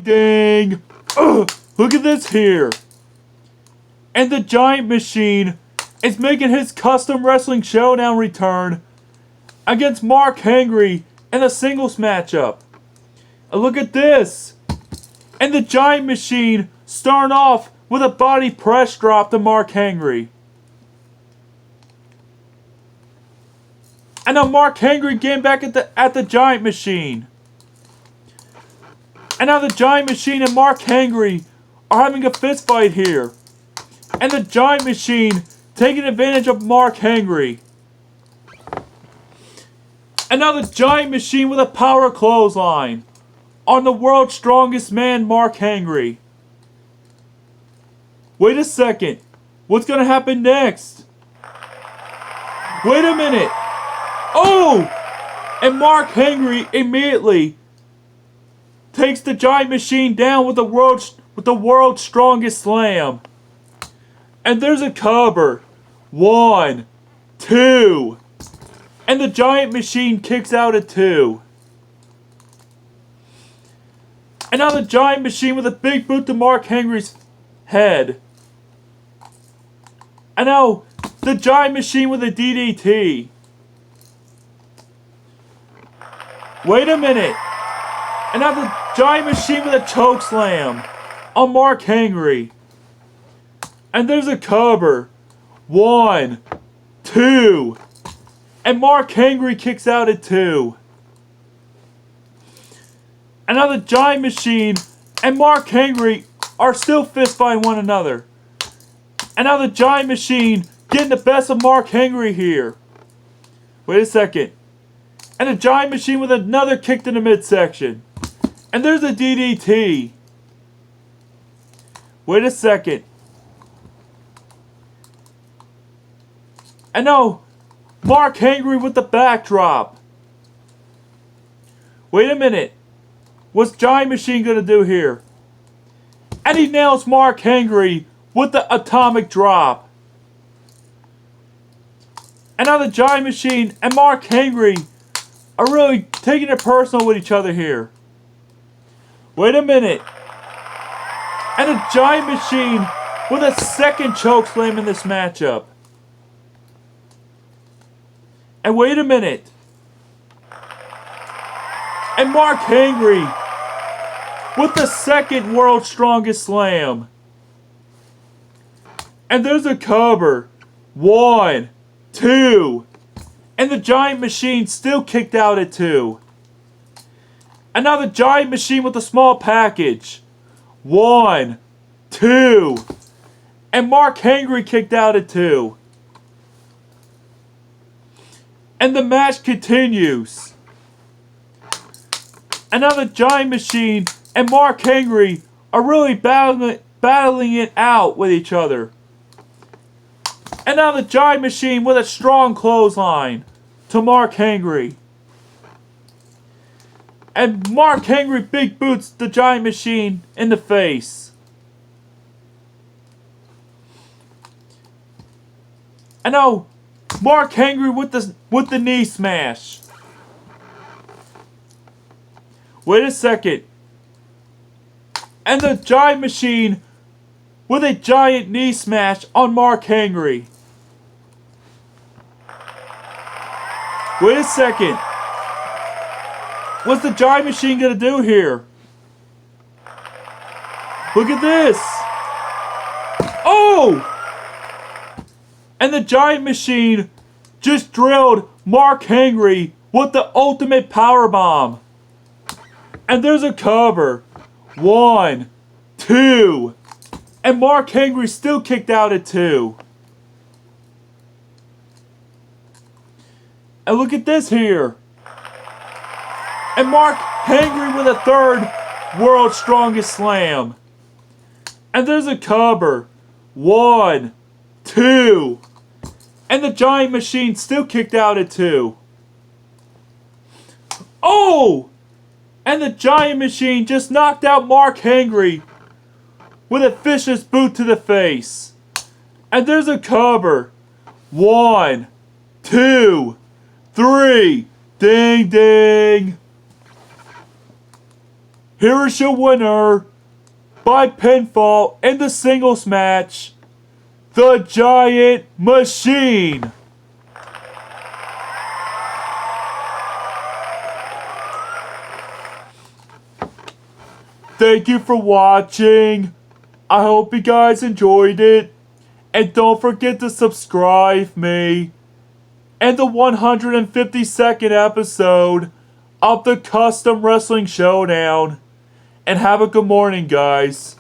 ding. Ugh, look at this here. And the Giant Machine is making his custom wrestling showdown return against Mark Henry in a singles matchup. And look at this. And the Giant Machine starting off with a body press drop to Mark Henry. And now Mark Henry getting back at the Giant Machine. And now the Giant Machine and Mark Henry are having a fist fight here. And the Giant Machine taking advantage of Mark Henry. And now the Giant Machine with a power clothesline on the world's strongest man, Mark Henry. Wait a second. What's going to happen next? Wait a minute. Oh! And Mark Henry immediately takes the Giant Machine down with the world's strongest slam. And there's a cover. 1, 2. And the Giant Machine kicks out at 2. And now the Giant Machine with a big boot to Mark Henry's head. And now the Giant Machine with a DDT. Wait a minute. And now the Giant Machine with a choke slam on Mark Henry. And there's a cover. 1, 2. And Mark Henry kicks out at 2. And now the Giant Machine and Mark Henry are still fist fighting one another. And now the Giant Machine getting the best of Mark Henry here. Wait a second. And the Giant Machine with another kick to the midsection. And there's a DDT. Wait a second. And now Mark Henry with the backdrop. Wait a minute. What's Giant Machine going to do here? And he nails Mark Henry with the atomic drop. And now the Giant Machine and Mark Henry are really taking it personal with each other here. Wait a minute. And the Giant Machine with a second chokeslam in this matchup. And wait a minute. And Mark Henry with the second world's strongest slam. And there's a cover. 1, 2. And the Giant Machine still kicked out at 2. And now the Giant Machine with a small package. 1, 2. And Mark Henry kicked out at 2. And the match continues. And now the Giant Machine and Mark Henry are really battling it out with each other. And now the Giant Machine with a strong clothesline to Mark Henry. And Mark Henry big boots the Giant Machine in the face. And now Mark Henry with the knee smash. Wait a second. And the Giant Machine with a giant knee smash on Mark Henry. Wait a second. What's the Giant Machine gonna do here? Look at this. Oh! And the Giant Machine just drilled Mark Henry with the ultimate powerbomb. And there's a cover. 1, 2. And Mark Henry still kicked out at 2. And look at this here. And Mark Henry with a third world's strongest slam. And there's a cover. 1, 2. And the Giant Machine still kicked out at 2. Oh! And the Giant Machine just knocked out Mark Henry with a vicious boot to the face. And there's a cover. 1, 2, 3. Ding, ding. here is your winner by pinfall in the singles match, the Giant Machine. Thank you for watching. I hope you guys enjoyed it. And don't forget to subscribe me. And the 152nd episode of the Custom Wrestling Showdown. And have a good morning, guys.